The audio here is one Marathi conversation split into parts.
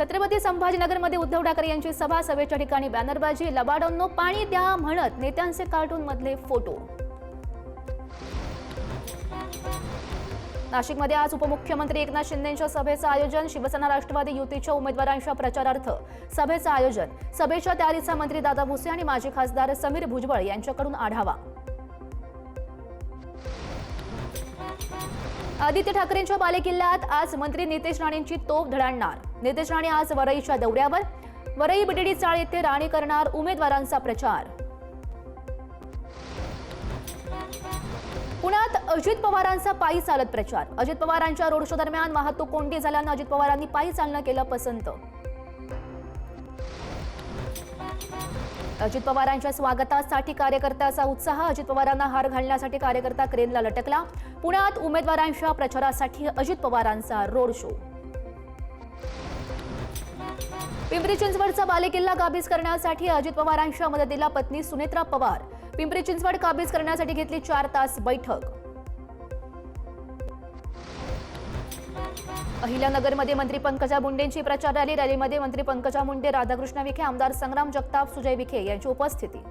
छत्रपती संभाजीनगरमध्ये उद्धव ठाकरे यांची सभा, सभेच्या ठिकाणी बॅनरबाजी, लबाडांनो पाणी द्या म्हणत नेत्यांचे कार्टून मधले फोटो। नाशिकमध्ये आज उपमुख्यमंत्री एकनाथ शिंदेंच्या सभेचं आयोजन, शिवसेना राष्ट्रवादी युतीच्या उमेदवारांच्या प्रचारार्थ सभेचं आयोजन। सभेच्या तयारीचा मंत्री दादा भुसे आणि माजी खासदार समीर भुजबळ यांच्याकडून आढावा। आदित्य ठाकरेंच्या बालेकिल्ल्यात आज मंत्री नितेश राणेंची तोफ धडाडणार। नितेश राणे आज वरईच्या दौऱ्यावर, वरई बीडीडी चाळ येथे राणे करणार उमेदवारांचा प्रचार। पुण्यात अजित पवारांचा पायी चालत प्रचार। अजित पवारांच्या रोड शो दरम्यान वाहतूक कोंडी झाल्यानं अजित पवारांनी पायी चालणं केलं पसंत। अजित पवारांच्या स्वागतासाठी कार्यकर्त्याचा उत्साह। अजित पवारांना हार घालण्यासाठी कार्यकर्ता क्रेनला लटकला। पुण्यात उमेदवारांच्या प्रचारासाठी अजित पवारांचा रोड शो। पिंपरी चिंचवडचा बालेकिल्ला काबीज करण्यासाठी अजित पवारांच्या मदतीला पत्नी सुनेत्रा पवार। पिंपरी चिंचवड काबीज करण्यासाठी घेतली 4 तास बैठक। अहिल्यानगरमध्ये मंत्री पंकजा मुंडेंची प्रचार रॅली। रॅलीमध्ये मंत्री पंकजा मुंडे, राधाकृष्ण विखे, आमदार संग्राम जगताप, सुजय विखे यांची उपस्थिती।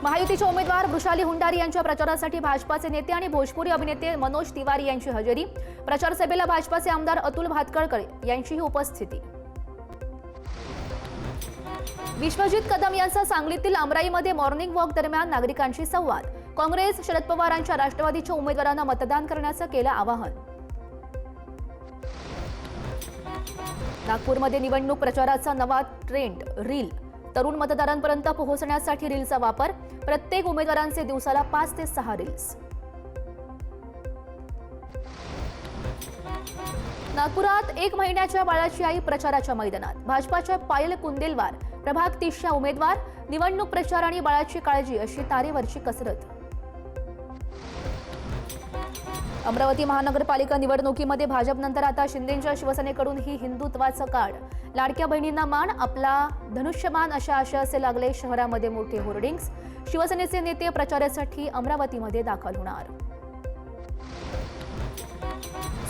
महायुतीचे उमेदवार वृषाली हुंडारी यांच्या प्रचारासाठी भाजपाचे नेते आणि भोजपुरी अभिनेते मनोज तिवारी यांची हजेरी। प्रचार सभेला भाजपाचे आमदार अतुल भातखळकर यांचीही उपस्थिती। विश्वजित कदम यांचा सांगलीतील आमराईमध्ये मॉर्निंग वॉक दरम्यान नागरिकांशी संवाद। काँग्रेस शरद पवारांच्या राष्ट्रवादीच्या उमेदवारांना मतदान करण्याचं केलं आवाहन। नागपूरमध्ये निवडणूक प्रचाराचा नवा ट्रेंड, रील। तरुण मतदारांपर्यंत पोहोचण्यासाठी रीलचा वापर। प्रत्येक उमेदवारांचे दिवसाला 5 ते 6 रील्स। नागपुरात 1 महिन्याच्या बाळाची आई प्रचाराच्या मैदानात। भाजपाच्या पायल कुंदेलवार प्रभाग 30च्या उमेदवार। निवडणूक प्रचार आणि बाळाची काळजी अशी तारेवरची कसरत। अमरावती महानगरपालिका निवडणुकीमध्ये भाजपनंतर आता शिंदेंच्या शिवसेनेकडून ही हिंदुत्वाचं कार्ड। लाडक्या बहिणींना मान, आपला धनुष्यबाण अशा आशयाचे लागले शहरामध्ये मोठे होर्डिंग्स। शिवसेनेचे नेते प्रचारासाठी अमरावतीमध्ये दाखल होणार।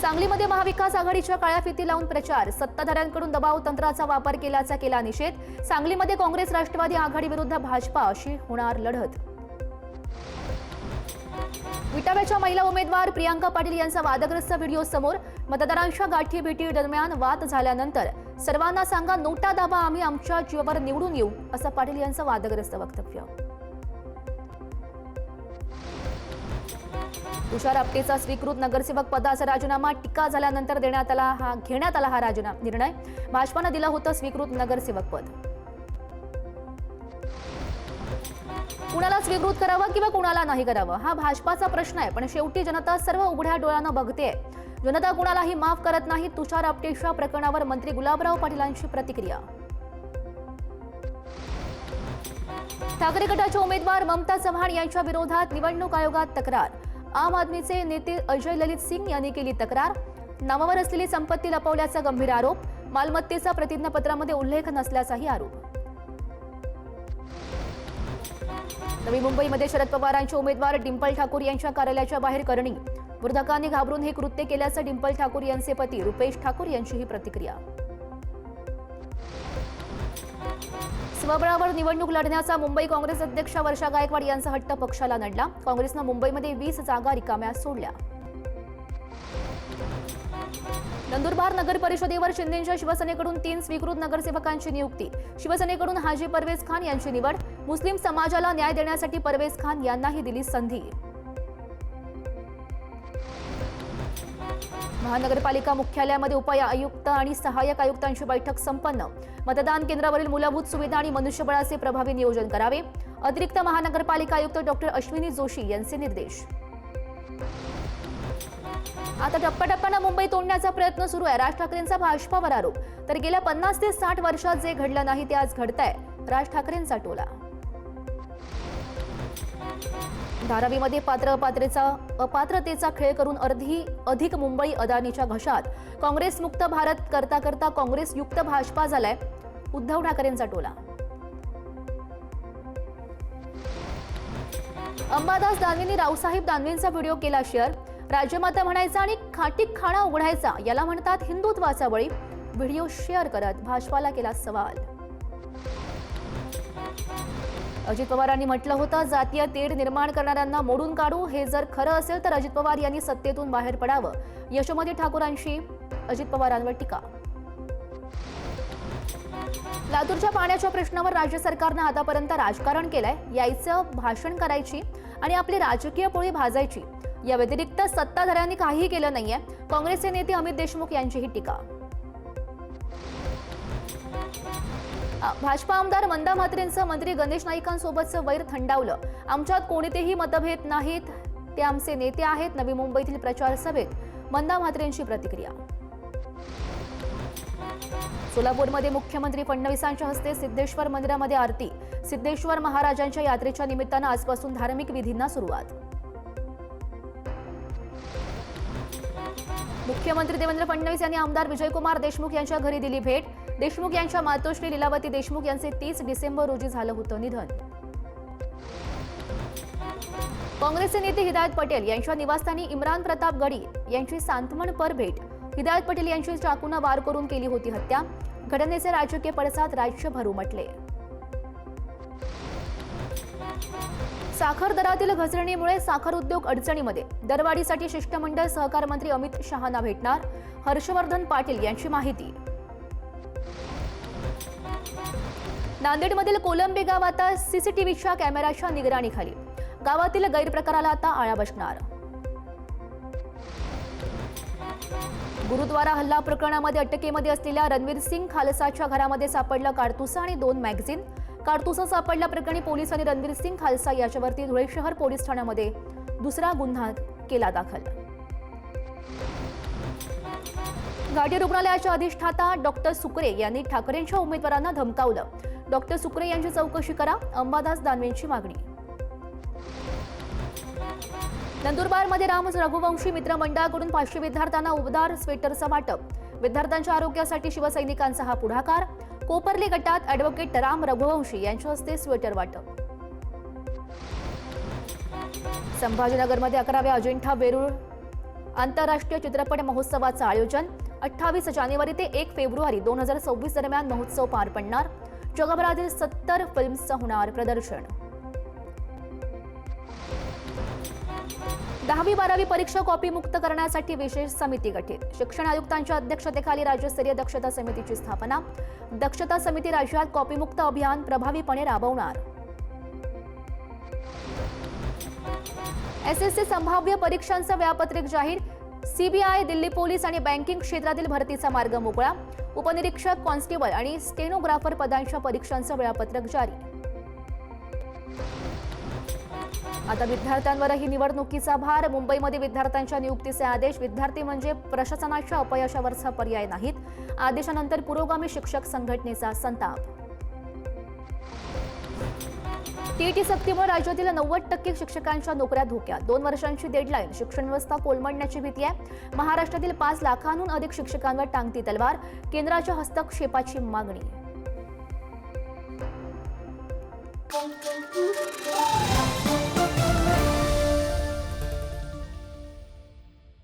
सांगलीमध्ये महाविकास आघाडीच्या काळ्या फिती लावून प्रचार। सत्ताधाऱ्यांकडून दबाव तंत्राचा वापर केल्याचा केला निषेध। सांगलीमध्ये काँग्रेस राष्ट्रवादी आघाडी विरुद्ध भाजपा अशी होणार लढत। विटाव्याच्या महिला उमेदवार प्रियांका पाटील यांचा वादग्रस्त व्हिडिओ समोर। मतदारांच्या गाठीभेटी दरम्यान वाद झाल्यानंतर सर्वांना सांगा नोटा दाबा, आम्ही आमच्या जीवावर निवडून येऊ, असं पाटील यांचं वादग्रस्त वक्तव्य। तुषार आपटेचा स्वीकृत नगरसेवक पदाचा राजीनामा। टीका झाल्यानंतर घेण्यात आला हा निर्णय। भाजपानं दिलं होतं स्वीकृत नगरसेवक पद। कुणाला स्वीकृत करावं किंवा कुणाला नाही करावं हा भाजपाचा प्रश्न आहे, पण शेवटी जनता सर्व उघड्या डोळ्यानं बघते। जनता कुणालाही माफ करत नाही। तुषार आपटेच्या प्रकरणावर मंत्री गुलाबराव पाटीलांची प्रतिक्रिया। ठाकरे गटाच्या उमेदवार ममता चव्हाण यांच्या विरोधात निवडणूक आयोगात तक्रार। आम आदमीचे नेते अजय ललित सिंग यांनी केली तक्रार। नावावर असलेली संपत्ती लपवल्याचा गंभीर आरोप। मालमत्तेचा प्रतिज्ञापत्रामध्ये उल्लेख नसल्याचाही आरोप। नवी मुंबईमध्ये शरद पवारांचे उमेदवार डिंपल ठाकूर यांच्या कार्यालयाच्या बाहेर करणी। विरोधकांनी घाबरून हे कृत्य केल्याचं डिंपल ठाकूर यांचे पती रुपेश ठाकूर यांचीही प्रतिक्रिया। स्वबळावर निवडणूक लढण्याचा मुंबई काँग्रेस अध्यक्ष वर्षा गायकवाड यांचा हट्ट पक्षाला नडला। काँग्रेसनं मुंबईमध्ये 20 जागा रिकाम्या सोडल्या। नंदुरबार नगर परिषदेवर शिंदेंच्या शिवसेनेकडून 3 स्वीकृत नगरसेवकांची नियुक्ती। शिवसेनेकडून हाजी परवेज खान यांची निवड। मुस्लिम समाजाला न्याय देण्यासाठी परवेज खान यांनाही दिली संधी। महानगरपालिका मुख्यालयामध्ये उपायुक्त आणि सहाय्यक आयुक्तांची बैठक संपन्न। मतदान केंद्रावरील मूलभूत सुविधा आणि मनुष्यबळाचे प्रभावी नियोजन करावे। अतिरिक्त महानगरपालिका आयुक्त डॉक्टर अश्विनी जोशी यांचे निर्देश। आता टप्प्याटप्प्यानं मुंबई तोडण्याचा प्रयत्न सुरू आहे। राज ठाकरेंचा भाजपावर आरोप। तर गेल्या 50 ते 60 वर्षात जे घडलं नाही ते आज घडतंय, राज ठाकरेंचा टोला। धारावीमध्ये अपात्रतेचा खेळ करून अधिक मुंबई अदानीच्या घशात। काँग्रेस मुक्त भारत करता करता काँग्रेस युक्त भाजपा झालाय, उद्धव ठाकरेंचा टोला। अंबादास दानवेंनी रावसाहेब दानवेंचा व्हिडिओ केला शेअर। राज्यमाता म्हणायचा आणि खाटी खाणा उघडायचा याला म्हणतात हिंदुत्वाचा बळी. व्हिडिओ शेअर करत भाजपाला केला सवाल. अजित पवारांनी म्हटलं होतं, जातीय तेढ निर्माण करणाऱ्यांना मोडून काढू. हे जर खरं असेल तर अजित पवार यांनी सत्तेतून बाहेर पडावं. यशोमती ठाकूरांची अजित पवारांवर टीका. लातूरच्या पाण्याच्या प्रश्नावर राज्य सरकारनं आतापर्यंत राजकारण केलंय. यायचं, भाषण करायची आणि आपली राजकीय पोळी भाजायची. या व्यतिरिक्त सत्ताधाऱ्यांनी काहीही केलं नाहीये. काँग्रेसचे नेते अमित देशमुख यांचीही टीका. भाजपा आमदार मंदा म्हात्रेंचं मंत्री गणेश नाईकांसोबतचं वैर थंडावलं. आमच्यात कोणतेही मतभेद नाहीत, ते आमचे नेते आहेत. नवी मुंबईतील प्रचार सभेत मंदा म्हात्रेंची प्रतिक्रिया. सोलापूरमध्ये मुख्यमंत्री फडणवीसांच्या हस्ते सिद्धेश्वर मंदिरामध्ये आरती. सिद्धेश्वर महाराजांच्या यात्रेच्या निमित्तानं आजपासून धार्मिक विधींना सुरुवात. मुख्यमंत्री देवेंद्र फडणवीस यांनी आमदार विजयकुमार देशमुख यांच्या घरी दिली भेट. देशमुख यांच्या मातोश्री लीलावती देशमुख यांचे 30 डिसेंबर रोजी झालं होतं निधन. काँग्रेसचे नेते हिदायत पटेल यांच्या निवासस्थानी इम्रान प्रताप गडी यांची सांत्वनपर भेट. हिदायत पटेल यांची चाकूनं वार करून केली होती हत्या. घटनेचे राजकीय पडसाद राज्यभर उमटले. साखर दरातील घसरणीमुळे साखर उद्योग अडचणीमध्ये. दरवाढीसाठी शिष्टमंडळ सहकार मंत्री अमित शहांना भेटणार. हर्षवर्धन पाटील यांची माहिती. नांदेडमधील कोलंबे गाव आता सीसीटीव्हीच्या कॅमेऱ्याच्या निगराणीखाली. गावातील गैरप्रकाराला आता आळा बसणार. गुरुद्वारा हल्ला प्रकरणामध्ये अटकेमध्ये असलेल्या रणवीर सिंग खालसाच्या घरामध्ये सापडलं कारतुसं आणि 2 मॅगझिन. कारतुसं सापडल्या प्रकरणी पोलिसांनी रणवीर सिंग खालसा याच्यावरती धुळे शहर पोलीस ठाण्यामध्ये दुसरा गुन्हा केला दाखल. घाटी रुग्णालयाच्या अधिष्ठाता डॉक्टर सुकरे यांनी ठाकरेंच्या उमेदवारांना धमकावलं. डॉक्टर सुकरे यांची चौकशी करा, अंबादास दानवेंची मागणी. नंदुरबारमध्ये राम रघुवंशी मित्र मंडळाकडून 500 विद्यार्थ्यांना उबदार स्वेटरचं वाटप. विद्यार्थ्यांच्या आरोग्यासाठी शिवसैनिकांचा हा पुढाकार. कोपर्ली गटात ॲडव्होकेट राम रघुवंशी यांच्या हस्ते स्वेटर वाटप. संभाजीनगरमध्ये 11व्या अजिंठा वेरूळ आंतरराष्ट्रीय चित्रपट महोत्सवाचं आयोजन. 28 जानेवारी ते 1 फेब्रुवारी 2026 दरम्यान महोत्सव पार पडणार. जगभरातील 70 फिल्म्सचं होणार प्रदर्शन. 10वी-12वी परीक्षा कॉपी मुक्त करण्यासाठी विशेष समिती गठीत. शिक्षण आयुक्तांच्या अध्यक्षतेखाली राज्यस्तरीय दक्षता समितीची स्थापना. दक्षता समिती राज्यात कॉपीमुक्त अभियान प्रभावीपणे राबवणार. एसएससी संभाव्य परीक्षांचं वेळापत्रक जाहीर. सीबीआय, दिल्ली पोलीस आणि बँकिंग क्षेत्रातील भरतीचा मार्ग मोकळा. उपनिरीक्षक, कॉन्स्टेबल आणि स्टेनोग्राफर पदांच्या परीक्षांचं वेळापत्रक जारी. आता विद्यार्थ्यांवरही निवडणुकीचा भार. मुंबईमध्ये विद्यार्थ्यांच्या नियुक्तीचे आदेश. विद्यार्थी म्हणजे प्रशासनाच्या अपयशावरचा पर्याय नाहीत. आदेशानंतर पुरोगामी शिक्षक संघटनेचा संताप. टीईटी सक्तीमुळे राज्यातील 90% शिक्षकांच्या नोकऱ्या धोक्यात. 2 वर्षांची डेडलाईन. शिक्षण व्यवस्था कोलमडण्याची भीती आहे. महाराष्ट्रातील 5 लाखांहून अधिक शिक्षकांवर टांगती तलवार. केंद्राच्या हस्तक्षेपाची मागणी.